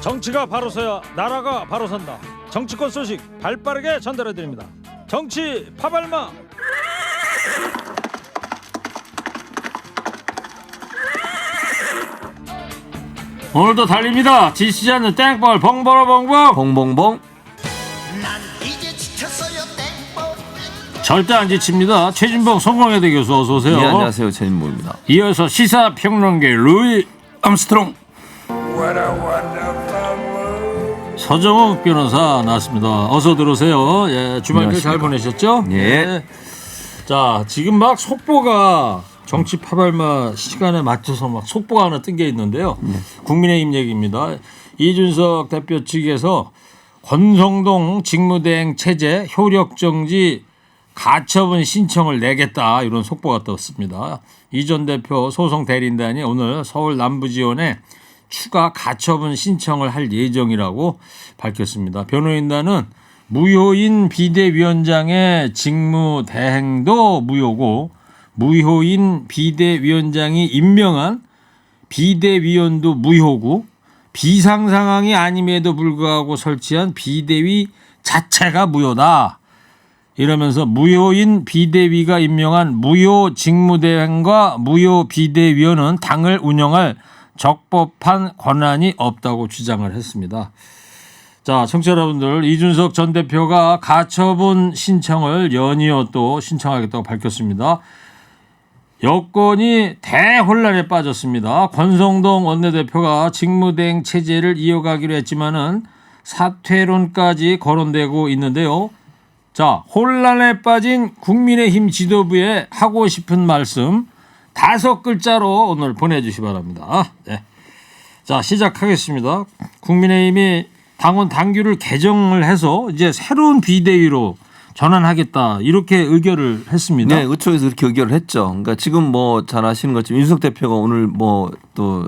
정치가 바로 서야 나라가 바로 선다. 정치권 소식 발빠르게 전달해드립니다. 정치 파발마. 오늘도 달립니다. 지치지 않는 땡벌 벙벌어벙벙 봉봉봉. 난 이제 지쳤어요 땡벌. 절대 안 지칩니다. 최진봉 성공회대 교수 어서 오세요. 네, 안녕하세요. 최진봉입니다. 이어서 시사평론계 루이 암스트롱 서정욱 변호사 나왔습니다. 어서 들어오세요. 예, 주말길 잘 보내셨죠? 예. 네. 자, 지금 막 속보가 정치 파발마 시간에 맞춰서 막 속보가 하나 뜬 게 있는데요. 국민의힘 얘기입니다. 이준석 대표 측에서 권성동 직무대행 체제 효력 정지 가처분 신청을 내겠다 이런 속보가 떴습니다. 이 전 대표 소송 대리인단이 오늘 서울 남부지원에 추가 가처분 신청을 할 예정이라고 밝혔습니다. 변호인단은 무효인 비대위원장의 직무 대행도 무효고 무효인 비대위원장이 임명한 비대위원도 무효고 비상 상황이 아님에도 불구하고 설치한 비대위 자체가 무효다. 이러면서 무효인 비대위가 임명한 무효 직무대행과 무효 비대위원은 당을 운영할 적법한 권한이 없다고 주장을 했습니다. 자, 청취자 여러분들, 이준석 전 대표가 가처분 신청을 연이어 또 신청하겠다고 밝혔습니다. 여권이 대혼란에 빠졌습니다. 권성동 원내대표가 직무대행 체제를 이어가기로 했지만은 사퇴론까지 거론되고 있는데요. 자, 혼란에 빠진 국민의힘 지도부에 하고 싶은 말씀 5글자로 오늘 보내주시기 바랍니다. 네. 자, 시작하겠습니다. 국민의힘이 당원 당규를 개정을 해서 이제 새로운 비대위로 전환하겠다 이렇게 의결을 했습니다. 네, 의총에서 그렇게 의결을 했죠. 그러니까 지금 뭐 잘 아시는 것처럼 윤석 대표가 오늘 뭐 또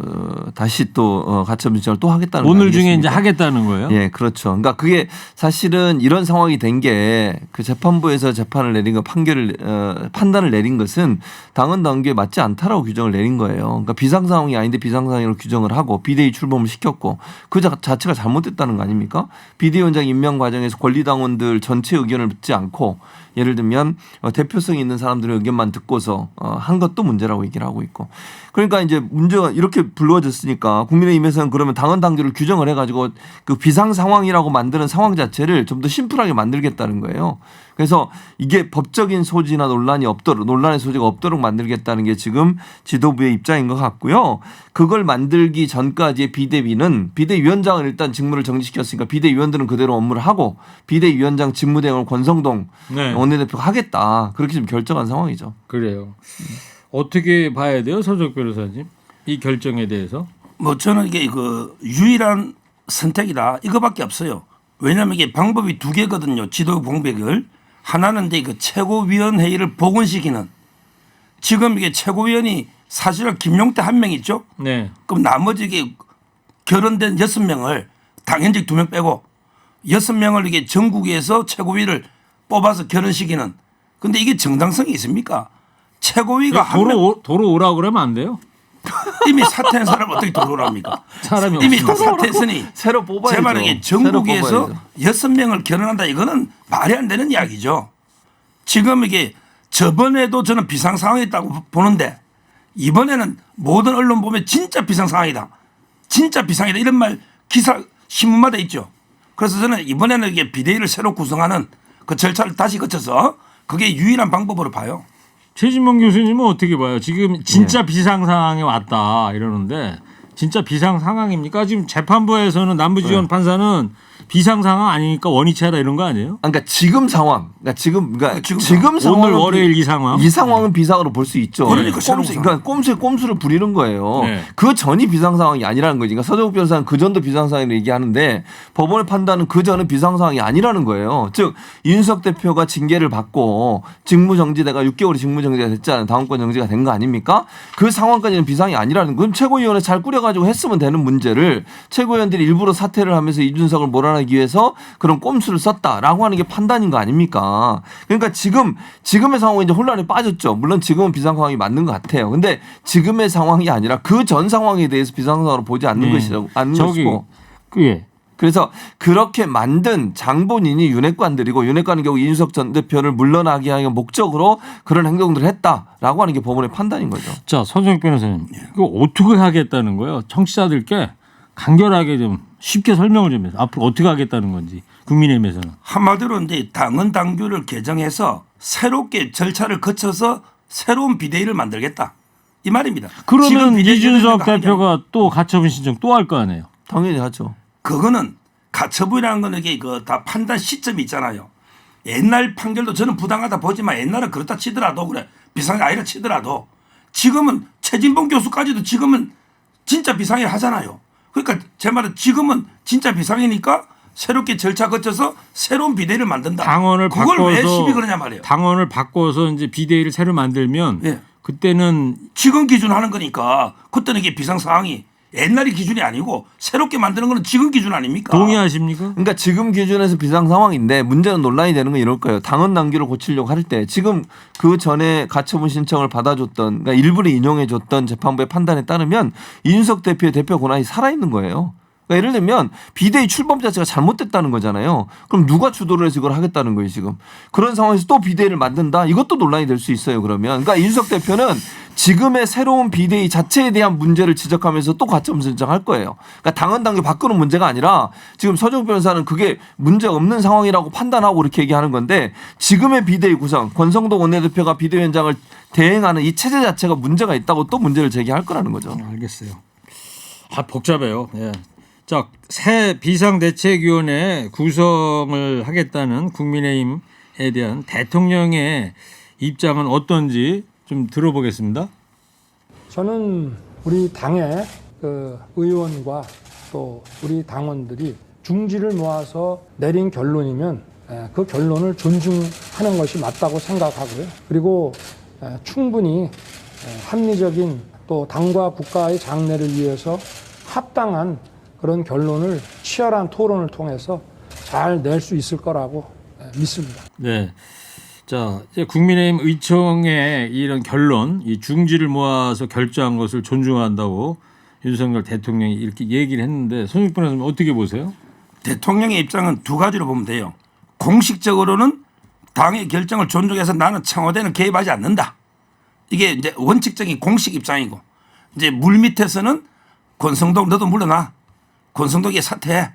다시 또 가처분 신청을 또 하겠다는 오늘 중에 이제 하겠다는 거예요. 예, 그렇죠. 그러니까 그게 사실은 이런 상황이 된 게 그 재판부에서 재판을 내린 거 판단을 내린 것은 당헌 당규에 맞지 않다라고 규정을 내린 거예요. 그러니까 비상 상황이 아닌데 비상 상황으로 규정을 하고 비대위 출범을 시켰고 그 자체가 잘못됐다는 거 아닙니까? 비대위원장 임명 과정에서 권리당원들 전체 의견을 듣지 않고 예를 들면 대표성이 있는 사람들의 의견만 듣고서 한 것도 문제라고 얘기를 하고 있고 그러니까 이제 문제가 이렇게 불거졌으니까 국민의힘에서는 그러면 당헌 당규를 규정을 해가지고 그 비상 상황이라고 만드는 상황 자체를 좀 더 심플하게 만들겠다는 거예요. 그래서 이게 법적인 소지나 논란의 소지가 없도록 만들겠다는 게 지금 지도부의 입장인 것 같고요. 그걸 만들기 전까지의 비대위원장은 일단 직무를 정지시켰으니까 비대위원들은 그대로 업무를 하고 비대위원장 직무대행을 권성동 네. 원내대표가 하겠다. 그렇게 좀 결정한 상황이죠. 그래요. 어떻게 봐야 돼요, 서정 변호사님? 이 결정에 대해서? 뭐 저는 이게 그 유일한 선택이다 이거밖에 없어요. 왜냐하면 이게 방법이 2개거든요. 지도 공백을 하나는 이제 그 최고위원회의를 복원시키는 지금 이게 최고위원이 사실은 김용태 한 명 있죠. 네. 그럼 나머지 이게 결혼된 6명을 당연직 2명 빼고 6명을 이게 전국에서 최고위를 뽑아서 결혼시키는. 근데 이게 정당성이 있습니까? 최고위가 도로 오라고 그러면 안 돼요? 이미 사퇴한 사람 어떻게 돌아옵니까? 사람이 이미 다 없으면. 사퇴했으니 새로 뽑아야죠. 제 말은 전국에서 6명을 결혼한다 이거는 말이 안 되는 이야기죠. 지금 이게 저번에도 저는 비상 상황이었다고 보는데 이번에는 모든 언론 보면 진짜 비상 상황이다. 진짜 비상이다 이런 말 기사 신문마다 있죠. 그래서 저는 이번에는 이게 비대위를 새로 구성하는 그 절차를 다시 거쳐서 그게 유일한 방법으로 봐요. 최진봉 교수님은 어떻게 봐요? 지금 진짜 비상 상황에 왔다 이러는데 진짜 비상 상황입니까? 지금 재판부에서는 남부지원 판사는 비상 상황 아니니까 원위치하다 이런 거 아니에요? 그러니까 지금 상황, 지금 오늘 상황은 월요일 이 상황. 이 상황은 비상으로 볼 수 있죠. 그러니까 꼼수에 꼼수를 부리는 거예요. 네. 그 전이 비상 상황이 아니라는 거지. 그러니까 서정욱 변호사는 그 전도 비상 상황을 얘기하는데 법원의 판단은 그 전은 비상 상황이 아니라는 거예요. 즉 윤석 대표가 징계를 받고 직무 정지대가 6개월이 직무 정지가 됐잖아요. 당원권 정지가 된 거 아닙니까? 그 상황까지는 비상이 아니라는 거. 그럼 최고위원회 잘 꾸려가지고 했으면 되는 문제를 최고위원들이 일부러 사퇴를 하면서 이준석을 몰아내기 위해서 그런 꼼수를 썼다라고 하는 게 판단인 거 아닙니까? 그러니까 지금의 상황이 이제 혼란에 빠졌죠. 물론 지금은 비상 상황이 맞는 것 같아요. 근데 지금의 상황이 아니라 그 전 상황에 대해서 비상 상황으로 보지 않는 것이고. 예. 그래서 그렇게 만든 장본인이 윤핵관들이고 윤핵관은 결국 이준석 전 대표를 물러나게 하는 목적으로 그런 행동들을 했다라고 하는 게 법원의 판단인 거죠. 자, 서정익 변호사님, 이거 어떻게 하겠다는 거예요? 청취자들께 간결하게 좀 쉽게 설명을 좀 해서 앞으로 어떻게 하겠다는 건지 국민의힘에서는. 한마디로 이제 당헌 당규를 개정해서 새롭게 절차를 거쳐서 새로운 비대위를 만들겠다 이 말입니다. 지금 그러면 비대위 이준석 하는 게 대표가 또 가처분 신청 또 할 거 아니에요? 당연히 하죠. 그거는 가처분이라는 거는 이게 그 다 판단 시점이 있잖아요. 옛날 판결도 저는 부당하다 보지만 옛날은 그렇다 치더라도 그래 비상이 아니라 치더라도 지금은 최진봉 교수까지도 지금은 진짜 비상일 하잖아요. 그러니까 제 말은 지금은 진짜 비상이니까 새롭게 절차 거쳐서 새로운 비대위를 만든다. 당원을 그걸 바꿔서 왜 시비 그러냐 말이에요. 당원을 바꿔서 이제 비대위를 새로 만들면 예. 그때는 지금 기준 하는 거니까 그때는 이게 비상 상황이 옛날의 기준이 아니고 새롭게 만드는 거는 지금 기준 아닙니까? 동의하십니까? 그러니까 지금 기준에서 비상 상황인데 문제는 논란이 되는 건 이럴 거예요. 당헌 당규를 고치려고 할 때 지금 그 전에 가처분 신청을 받아줬던 그러니까 일부러 인용해줬던 재판부의 판단에 따르면 이준석 대표의 대표 권한이 살아있는 거예요. 그러니까 예를 들면 비대위 출범 자체가 잘못됐다는 거잖아요. 그럼 누가 주도를 해서 이걸 하겠다는 거예요 지금. 그런 상황에서 또 비대위를 만든다. 이것도 논란이 될 수 있어요 그러면. 그러니까 이준석 대표는 지금의 새로운 비대위 자체에 대한 문제를 지적하면서 또 가처분 신청할 거예요. 그러니까 당헌 당규 바꾸는 문제가 아니라 지금 서정익 변호사는 그게 문제 없는 상황이라고 판단하고 이렇게 얘기하는 건데 지금의 비대위 구성 권성동 원내대표가 비대위원장을 대행하는 이 체제 자체가 문제가 있다고 또 문제를 제기할 거라는 거죠. 알겠어요. 아 복잡해요. 예. 자, 새 비상대책위원회 구성을 하겠다는 국민의힘에 대한 대통령의 입장은 어떤지 좀 들어보겠습니다. 저는 우리 당의 그 의원과 또 우리 당원들이 중지를 모아서 내린 결론이면 그 결론을 존중하는 것이 맞다고 생각하고요. 그리고 충분히 합리적인 또 당과 국가의 장래를 위해서 합당한 그런 결론을 치열한 토론을 통해서 잘 낼 수 있을 거라고 믿습니다. 네. 자, 이제 국민의힘 의총의 이런 결론, 이 중지를 모아서 결정한 것을 존중한다고 윤석열 대통령이 이렇게 얘기를 했는데 손익 변호사님 어떻게 보세요? 대통령의 입장은 두 가지로 보면 돼요. 공식적으로는 당의 결정을 존중해서 나는 청와대는 개입하지 않는다. 이게 이제 원칙적인 공식 입장이고 이제 물밑에서는 권성동 너도 물러나. 권성동이 사퇴해.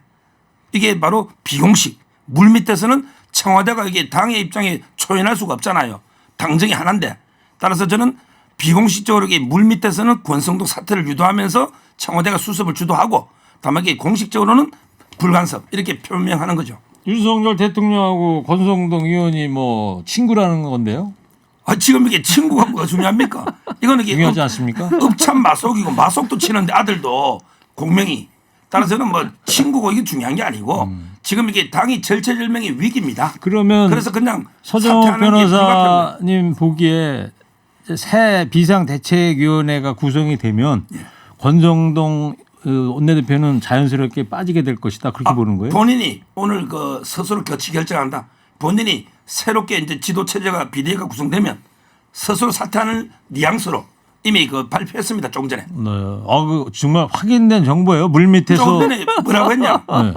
이게 바로 비공식. 물밑에서는 청와대가 이게 당의 입장에 초연할 수가 없잖아요. 당정이 하나인데. 따라서 저는 비공식적으로 이게 물밑에서는 권성동 사퇴를 유도하면서 청와대가 수습을 주도하고 다만 이게 공식적으로는 불간섭 이렇게 표명하는 거죠. 윤석열 대통령하고 권성동 의원이 뭐 친구라는 건데요. 지금 이게 친구가 뭐가 중요합니까? 이거는 이게 중요하지 않습니까? 읍참 마속이고 마속도 치는데 아들도 공명이 따라서는 뭐 친구고 이게 중요한 게 아니고 지금 이게 당이 절체절명의 위기입니다. 그러면 그래서 그냥 서정욱 사퇴하는 게 불가피합니다. 변호사님 보기에 새 비상대책위원회가 구성이 되면 권성동 원내대표는 자연스럽게 빠지게 될 것이다 그렇게 보는 거예요? 본인이 오늘 그 스스로 교체 결정한다. 본인이 새롭게 이제 지도 체제가 비대위가 구성되면 스스로 사퇴하는 뉘앙스로 이미 그 발표했습니다. 조금 전에. 네. 그 정말 확인된 정보예요. 물 밑에서. 조금 전에 뭐라고 했냐? 네.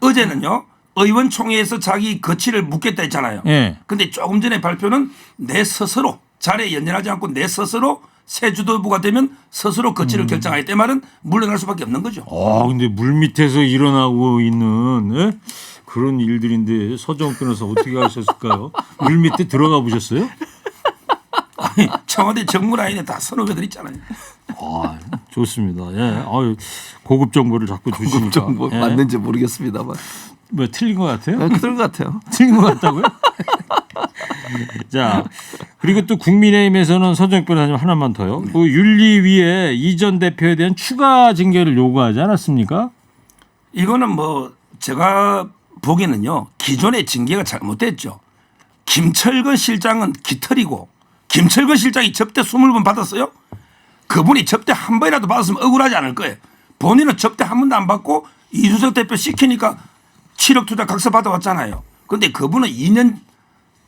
어제는요. 의원총회에서 자기 거취를 묻겠다 했잖아요. 네. 근데 조금 전에 발표는 내 스스로 자리에 연연하지 않고 내 스스로 새 주도부가 되면 스스로 거취를 결정하기 때문에 말은 물러날 수밖에 없는 거죠. 근데 물 밑에서 일어나고 있는 예? 그런 일들인데 서정욱 변호사 어떻게 하셨을까요? 물 밑에 들어가 보셨어요? 아니, 청와대 정무 라인에 다 선후배들 있잖아요. 좋습니다. 예. 고급 정보를 자꾸 주시니까. 좀 뭐 예. 맞는지 모르겠습니다만. 뭐 틀린 것 같아요? 그런 것 같아요. 틀린 것 같다고요? 자, 그리고 또 국민의힘에서는 서정익 변호사님 하나만 더요. 그 윤리위에 이 전 대표에 대한 추가 징계를 요구하지 않았습니까? 이거는 뭐 제가 보기에는요. 기존의 징계가 잘못됐죠. 김철근 실장은 깃털이고 김철근 실장이 접대 20번 받았어요. 그분이 접대 한 번이라도 받았으면 억울하지 않을 거예요. 본인은 접대 한 번도 안 받고 이준석 대표 시키니까 7억 투자 각서 받아왔잖아요. 그런데 그분은 2년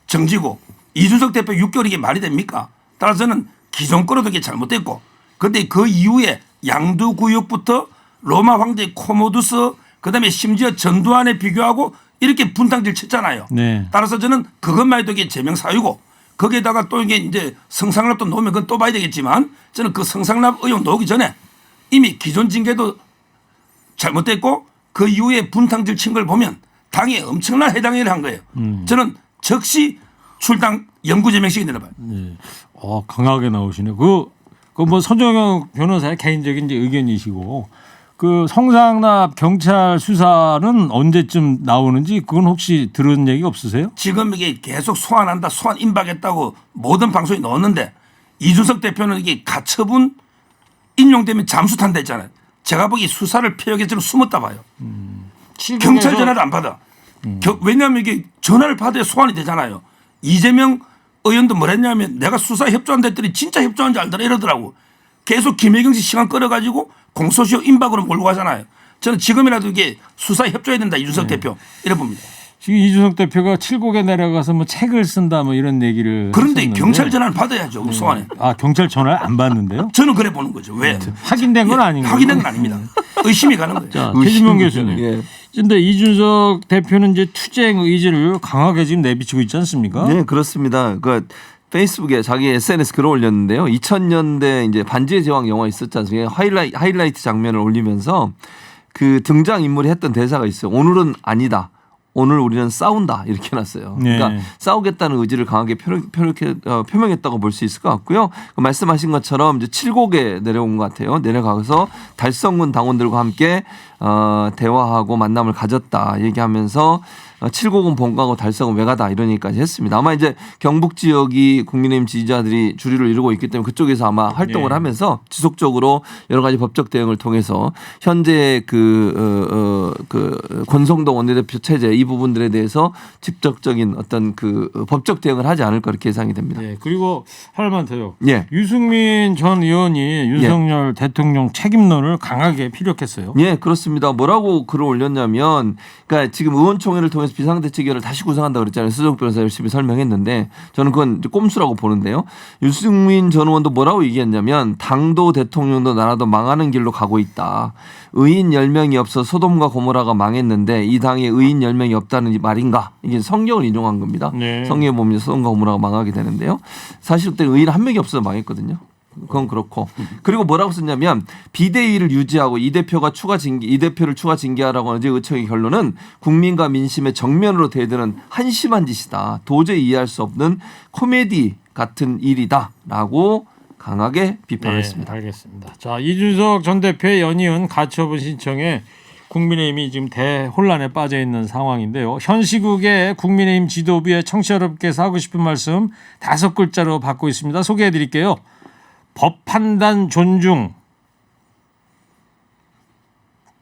정지고 이준석 대표 6개월 이게 말이 됩니까? 따라서는 기존 거로도 이게 잘못됐고 그런데 그 이후에 양두구역부터 로마 황제 코모두스 그다음에 심지어 전두환에 비교하고 이렇게 분탕질 쳤잖아요. 네. 따라서 저는 그것만 해도 이게 제명 사유고 거기에다가 또 이게 이제 성상납도 놓으면 그건 또 봐야 되겠지만 저는 그 성상납 의혹 나오기 전에 이미 기존 징계도 잘못됐고 그 이후에 분탕질 친 걸 보면 당에 엄청난 해당을 한 거예요. 저는 즉시 출당 영구제명식이 내려봐요. 강하게 나오시네. 뭐 손정영 변호사의 개인적인 이제 의견이시고 그 성상납 경찰 수사는 언제쯤 나오는지 그건 혹시 들은 얘기 없으세요? 지금 이게 계속 소환한다, 소환 임박했다고 모든 방송이 나왔는데 이준석 대표는 이게 가처분 인용되면 잠수 탄다 했잖아요. 제가 보기 수사를 폐역해 저는 숨었다 봐요. 경찰 전화를 안 받아. 왜냐하면 이게 전화를 받아야 소환이 되잖아요. 이재명 의원도 뭐랬냐면 내가 수사에 협조한다 했더니 진짜 협조한 줄 알더라 이러더라고. 계속 김혜경 씨 시간 끌어가지고 공소시효 임박으로 몰고 가잖아요. 저는 지금이라도 이게 수사에 협조해야 된다 이준석 대표 이래 봅니다. 지금 이준석 대표가 칠곡에 내려가서 뭐 책을 쓴다 뭐 이런 얘기를 그런데 했었는데. 경찰 전화를 받아야죠. 그 소환에. 아 경찰 전화를 안 받는데요? 저는 그래 보는 거죠. 왜? 확인된 건 아닌 거예요. 확인된 건 아닙니다. 의심이 가는 거예요. 자, 최진봉 교수님. 예. 근데 이준석 대표는 이제 투쟁 의지를 강하게 지금 내비치고 있지 않습니까? 네, 그렇습니다. 그 페이스북에 자기 SNS 글을 올렸는데요. 2000년대 이제 반지의 제왕 영화 있었지 않습니까? 하이라이트 장면을 올리면서 그 등장 인물이 했던 대사가 있어요. 오늘은 아니다. 오늘 우리는 싸운다 이렇게 해놨어요. 그러니까 네. 싸우겠다는 의지를 강하게 표명했다고 볼 수 있을 것 같고요. 그 말씀하신 것처럼 이제 칠곡에 내려온 것 같아요. 내려가서 달성군 당원들과 함께 대화하고 만남을 가졌다 얘기하면서 칠곡은 본가고 달성은 외가다 이런 얘기까지 했습니다. 아마 이제 경북 지역이 국민의힘 지지자들이 주류를 이루고 있기 때문에 그쪽에서 아마 활동을 네. 하면서 지속적으로 여러 가지 법적 대응을 통해서 현재 그 권성동 원내대표 체제 이 부분들에 대해서 직접적인 어떤 그 법적 대응을 하지 않을 거렇게 예상이 됩니다. 네. 그리고 하나만 더요. 예. 유승민 전 의원이 윤석열 대통령 책임론을 강하게 피력했어요. 예, 그렇습니다. 뭐라고 글을 올렸냐면, 그러니까 지금 의원총회를 통해서 비상대책위원회를 다시 구성한다고 그랬잖아요. 수정 변호사 열심히 설명했는데 저는 그건 꼼수라고 보는데요. 유승민 전 의원도 뭐라고 얘기했냐면 당도 대통령도 나라도 망하는 길로 가고 있다. 의인 10명이 없어 소돔과 고모라가 망했는데 이 당에 의인 10명이 없다는 말인가? 이게 성경을 인용한 겁니다. 네. 성경에 보면 소돔과 고모라가 망하게 되는데요. 사실 그때 의인 한 명이 없어서 망했거든요. 그건 그렇고. 그리고 뭐라고 썼냐면 비대위를 유지하고 이 대표를 추가 징계하라고 하는 의총의 결론은 국민과 민심의 정면으로 대드는 한심한 짓이다. 도저히 이해할 수 없는 코미디 같은 일이다라고 강하게 비판했습니다. 네, 알겠습니다. 자, 이준석 전 대표의 연이은 가처분 신청에 국민의힘이 지금 대혼란에 빠져 있는 상황인데요. 현 시국에 국민의힘 지도부에 청취자 여러분께서 하고 싶은 말씀 5글자로 받고 있습니다. 소개해 드릴게요. 법 판단 존중.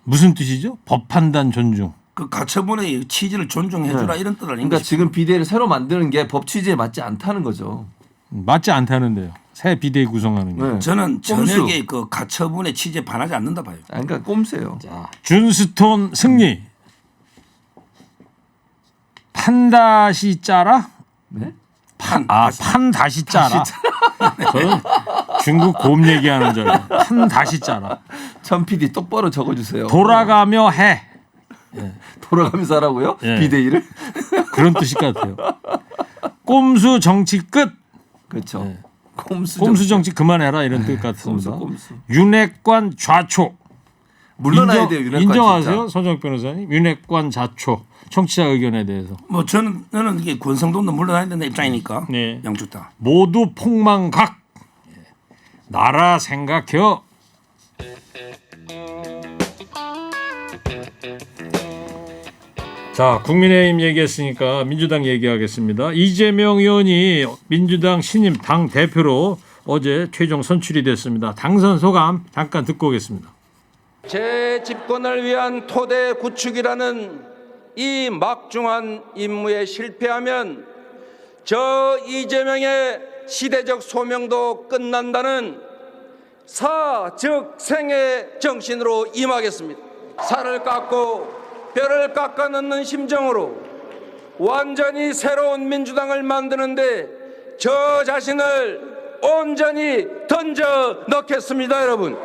무슨 뜻이죠? 법 판단 존중. 그 가처분의 취지를 존중해주라 이런 뜻 아닌가 그러니까 싶어요. 지금 비대위를 새로 만드는 게 법 취지에 맞지 않다는 거죠. 맞지 않다는데요. 새 비대위 구성하는 게. 네. 저는 꼼수. 전역에 그 가처분의 취지에 반하지 않는다 봐요. 그러니까 꼼수예요. 자, 준스톤 승리. 판 다시 짜라? 네? 판 다시 짜라. 저는 중국 곰 얘기하는 줄 알아요. 판 다시 짜라. 천 PD 똑바로 적어주세요. 돌아가며 해. 돌아가면서 하라고요? 예. 비대위를? 그런 뜻일 것 같아요. 꼼수 정치 끝. 그렇죠. 네. 꼼수 정치 그만해라 이런 뜻 같습니다. 꼼수. 윤핵관 좌초. 물러나야 돼요. 윤핵관 인정하세요, 진짜. 서정욱 변호사님? 윤핵관 좌초. 청취자 의견에 대해서. 뭐 저는 이게 권성동도 물러나야 된다 입장이니까 네. 양쪽 다. 모두 폭망각. 나라 생각혀. 자, 국민의힘 얘기했으니까 민주당 얘기하겠습니다. 이재명 의원이 민주당 신임 당 대표로 어제 최종 선출이 됐습니다. 당선 소감 잠깐 듣고 오겠습니다. 제 집권을 위한 토대 구축이라는 이 막중한 임무에 실패하면 저 이재명의 시대적 소명도 끝난다는 사즉생의 정신으로 임하겠습니다. 살을 깎고 뼈를 깎아 넣는 심정으로 완전히 새로운 민주당을 만드는데 저 자신을 온전히 던져 넣겠습니다, 여러분.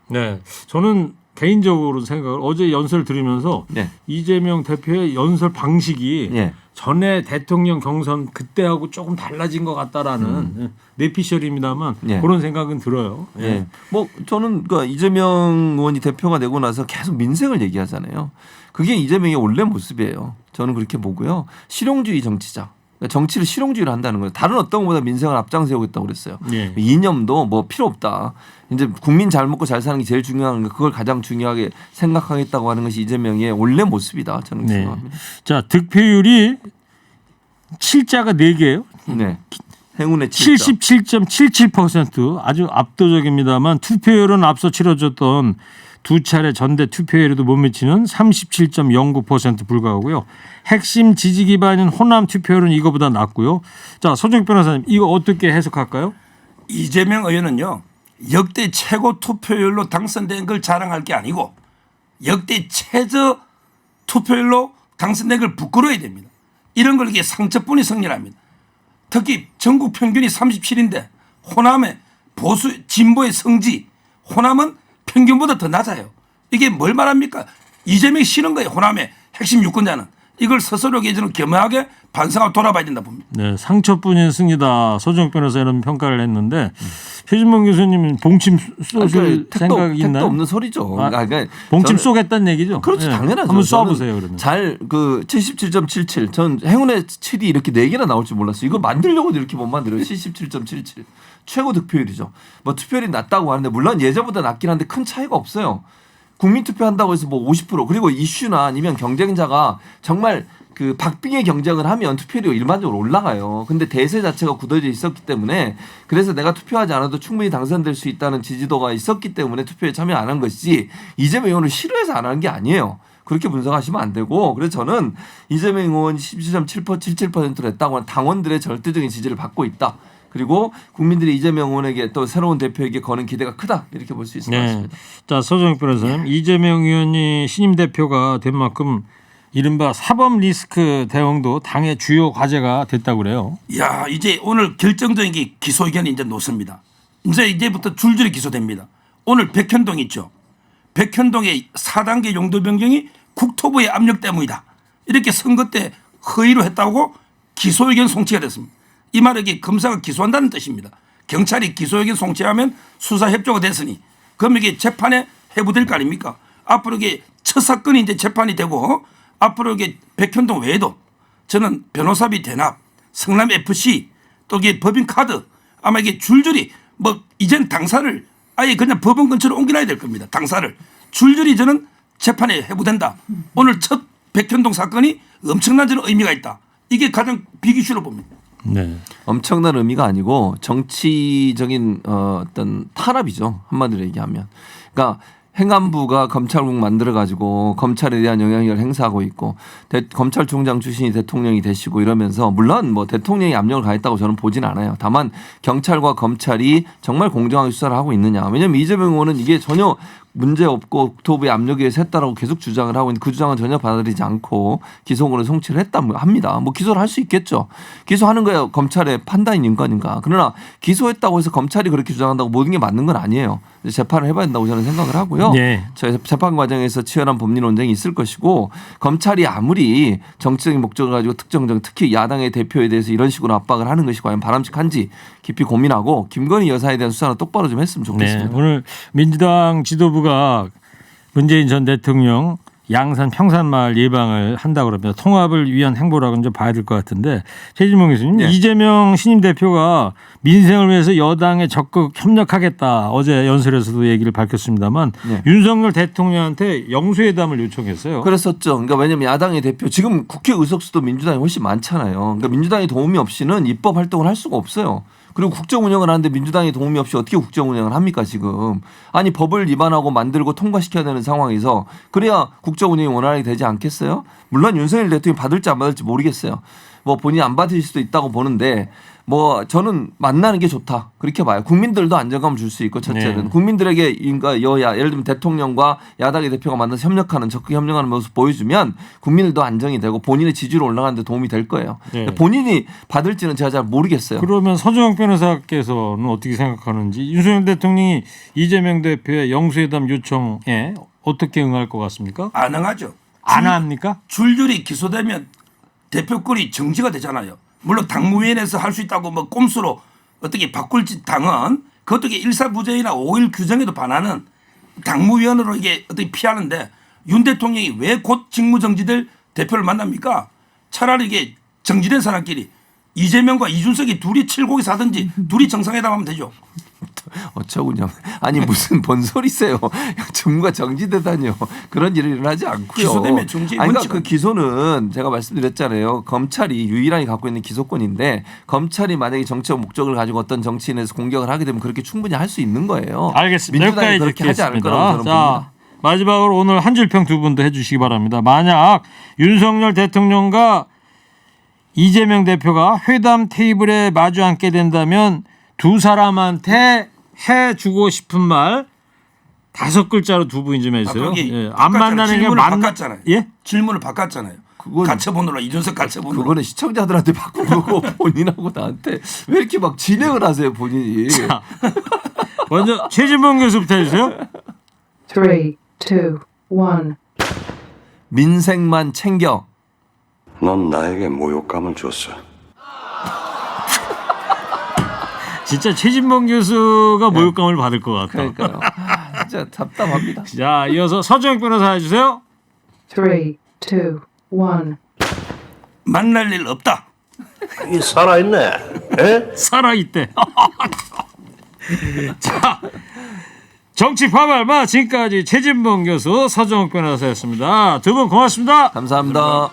네, 저는 개인적으로 생각을 어제 연설 들으면서 네. 이재명 대표의 연설 방식이 예. 전에 대통령 경선 그때하고 조금 달라진 것 같다라는 내피셜입니다만 예. 그런 생각은 들어요. 예. 뭐 저는 그러니까 이재명 의원이 대표가 되고 나서 계속 민생을 얘기하잖아요. 그게 이재명의 원래 모습이에요. 저는 그렇게 보고요. 실용주의 정치자. 그러니까 정치를 실용주의로 한다는 거예요. 다른 어떤 것보다 민생을 앞장세우겠다고 그랬어요. 예. 이념도 뭐 필요 없다. 이제 국민 잘 먹고 잘 사는 게 제일 중요한 거 그걸 가장 중요하게 생각하겠다고 하는 것이 이재명의 원래 모습이다. 저는 네. 생각합니다. 자, 득표율이 7자가 4개예요. 네. 행운의 7점. 77.77% 아주 압도적입니다만 투표율은 앞서 치러졌던 두 차례 전대 투표율에도 못 미치는 37.09% 불과하고요. 핵심 지지 기반인 호남 투표율은 이거보다 낮고요. 자, 서정익 변호사님 이거 어떻게 해석할까요? 이재명 의원은요 역대 최고 투표율로 당선된 걸 자랑할 게 아니고 역대 최저 투표율로 당선된 걸 부끄러워야 됩니다. 이런 걸 이게 상처뿐이 승리랍니다. 특히 전국 평균이 37인데 호남의 보수 진보의 성지 호남은 평균보다 더 낮아요. 이게 뭘 말합니까? 이재명이 싫은 거예요. 호남의 핵심 유권자는. 이걸 스스로 저는 겸허하게 반성하고 돌아봐야 된다 봅니다. 네, 상처뿐인 승리다. 서정익 변호사 이런 평가를 했는데 최진봉 교수님은 봉침 쏘실 생각 있나요? 택도 없는 소리죠. 아, 그러니까 봉침 저는- 쏘겠다는 얘기죠. 그렇죠. 네. 당연하죠. 한번 쏴보세요. 그러면. 잘 그 77.77. 전 행운의 7이 이렇게 4개나 나올 줄 몰랐어요. 이거 만들려고도 이렇게 못 만들어요. 77.77. 최고 득표율이죠. 뭐 투표율이 낮다고 하는데 물론 예전보다 낮긴 한데 큰 차이가 없어요. 국민 투표한다고 해서 뭐 50% 그리고 이슈나 아니면 경쟁자가 정말 그 박빙의 경쟁을 하면 투표율이 일반적으로 올라가요. 근데 대세 자체가 굳어져 있었기 때문에 그래서 내가 투표하지 않아도 충분히 당선될 수 있다는 지지도가 있었기 때문에 투표에 참여 안 한 것이지 이재명 의원을 싫어해서 안 하는 게 아니에요. 그렇게 분석하시면 안 되고 그래서 저는 이재명 의원이 17.77%를 했다고 하는 당원들의 절대적인 지지를 받고 있다. 그리고 국민들이 이재명 의원에게 또 새로운 대표에게 거는 기대가 크다. 이렇게 볼 수 있을 것 네. 같습니다. 자, 서정익 변호사님 이재명 의원이 신임 대표가 된 만큼 이른바 사법 리스크 대응도 당의 주요 과제가 됐다고 그래요. 야 이제 오늘 결정적인 게 기소 의견이 이제 놓습니다. 이제부터 줄줄이 기소됩니다. 오늘 백현동 있죠. 백현동의 4단계 용도 변경이 국토부의 압력 때문이다. 이렇게 선거 때 허위로 했다고 기소 의견 송치가 됐습니다. 이 말은 이게 검사가 기소한다는 뜻입니다. 경찰이 기소 의견 송치하면 수사 협조가 됐으니 그럼 이게 재판에 회부될 거 아닙니까? 앞으로 이게 첫 사건이 이제 재판이 되고 앞으로 이게 백현동 외에도 저는 변호사비 대납, 성남 FC 또 이게 법인 카드 아마 이게 줄줄이 뭐 이젠 당사를 아예 그냥 법원 근처로 옮겨놔야 될 겁니다. 당사를 줄줄이 저는 재판에 회부된다. 오늘 첫 백현동 사건이 엄청난 저는 의미가 있다. 이게 가장 빅이슈로 봅니다. 네. 엄청난 의미가 아니고 정치적인 어떤 탄압이죠. 한마디로 얘기하면. 그러니까 행안부가 검찰국 만들어 가지고 검찰에 대한 영향력을 행사하고 있고 검찰총장 출신이 대통령이 되시고 이러면서 물론 뭐 대통령이 압력을 가했다고 저는 보진 않아요. 다만 경찰과 검찰이 정말 공정하게 수사를 하고 있느냐. 왜냐하면 이재명 의원은 이게 전혀 문제 없고 국토부의 압력에 의해서 했다라고 계속 주장을 하고 있는데 그 주장은 전혀 받아들이지 않고 기소권을 송치를 했다 합니다. 뭐 기소를 할 수 있겠죠. 기소하는 거야 검찰의 판단인 거 아닌가. 그러나 기소했다고 해서 검찰이 그렇게 주장한다고 모든 게 맞는 건 아니에요. 재판을 해봐야 된다고 저는 생각을 하고요. 네. 재판 과정에서 치열한 법리 논쟁이 있을 것이고 검찰이 아무리 정치적인 목적을 가지고 특히 야당의 대표에 대해서 이런 식으로 압박을 하는 것이 과연 바람직한지 깊이 고민하고 김건희 여사에 대한 수사는 똑바로 좀 했으면 좋겠습니다. 네. 오늘 민주당 지도부가 문재인 전 대통령 양산 평산마을 예방을 한다고 그럽니다. 통합을 위한 행보라고 좀 봐야 될 것 같은데 최진봉 교수님 네. 이재명 신임 대표가 민생을 위해서 여당에 적극 협력하겠다. 어제 연설에서도 얘기를 밝혔습니다만 네. 윤석열 대통령한테 영수회담을 요청했어요. 그랬었죠. 그러니까 왜냐하면 야당의 대표 지금 국회 의석수도 민주당이 훨씬 많잖아요. 그러니까 민주당의 도움이 없이는 입법 활동을 할 수가 없어요. 그리고 국정 운영을 하는데 민주당의 도움이 없이 어떻게 국정 운영을 합니까 지금. 아니 법을 위반하고 만들고 통과시켜야 되는 상황에서 그래야 국정 운영이 원활하게 되지 않겠어요. 물론 윤석열 대통령이 받을지 안 받을지 모르겠어요. 뭐 본인이 안 받을 수도 있다고 보는데 뭐 저는 만나는 게 좋다. 그렇게 봐요. 국민들도 안정감을 줄 수 있고 첫째는 네. 국민들에게 그러니까 여야 예를 들면 대통령과 야당의 대표가 만나서 협력하는 적극 협력하는 모습 보여주면 국민들도 안정이 되고 본인의 지지율 올라가는 데 도움이 될 거예요. 네. 본인이 받을지는 제가 잘 모르겠어요. 그러면 서정영 변호사께서는 어떻게 생각하는지 윤석열 대통령이 이재명 대표의 영수회담 요청에 어떻게 응할 것 같습니까? 안 응하죠. 안 합니까? 줄줄이 기소되면 대표권이 정지가 되잖아요. 물론 당무위원회에서 할 수 있다고 뭐 꼼수로 어떻게 바꿀지 당은 그 어떻게 일사부재나 5.1 규정에도 반하는 당무위원으로 이게 어떻게 피하는데 윤 대통령이 왜 곧 직무정지될 대표를 만납니까? 차라리 이게 정지된 사람끼리 이재명과 이준석이 둘이 칠곡이 사든지 둘이 정상회담하면 되죠. 어처구니없네. 아니 무슨 뭔 소리세요? 정무가 정지되다니요. 그런 일이 일어나지 않고요. 기소되면 정지 아니, 그러니까 원칙은- 그 기소는 제가 말씀드렸잖아요. 검찰이 유일하게 갖고 있는 기소권인데 검찰이 만약에 정치적 목적을 가지고 어떤 정치인에서 공격을 하게 되면 그렇게 충분히 할 수 있는 거예요. 알겠습니다. 민주당이 여기까지 그렇게 하지 않을 듣겠습니다. 거라고 저는 봅니다. 마지막으로 오늘 한 줄평 두 분도 해주시기 바랍니다. 만약 윤석열 대통령과 이재명 대표가 회담 테이블에 마주 앉게 된다면 두 사람한테 해주고 싶은 말 5글자로 두 분이 좀 해주세요. 거기 예. 안 바꿨잖아요. 만나는 게 질문을 만나. 바꿨잖아요. 예? 질문을 바꿨잖아요. 가처분으로 이준석 가처분으로. 그거는 시청자들한테 바꾼 거고 본인하고 나한테 왜 이렇게 막 진행을 하세요 본인이. 먼저 최진봉 교수부터 해주세요. 3, 2, 1. 민생만 챙겨. 넌 나에게 모욕감을 줬어. 진짜 최진봉 교수가 모욕감을 받을 것 같다. 그러니까요. 진짜 답답합니다. 자, 이어서 서정혁 변호사 해주세요. 3, 2, 1. 만날 일 없다. 이 살아있네. 에? 살아있대. 자, 정치 파발마 지금까지 최진봉 교수, 서정욱 변호사였습니다. 두 분 고맙습니다. 감사합니다.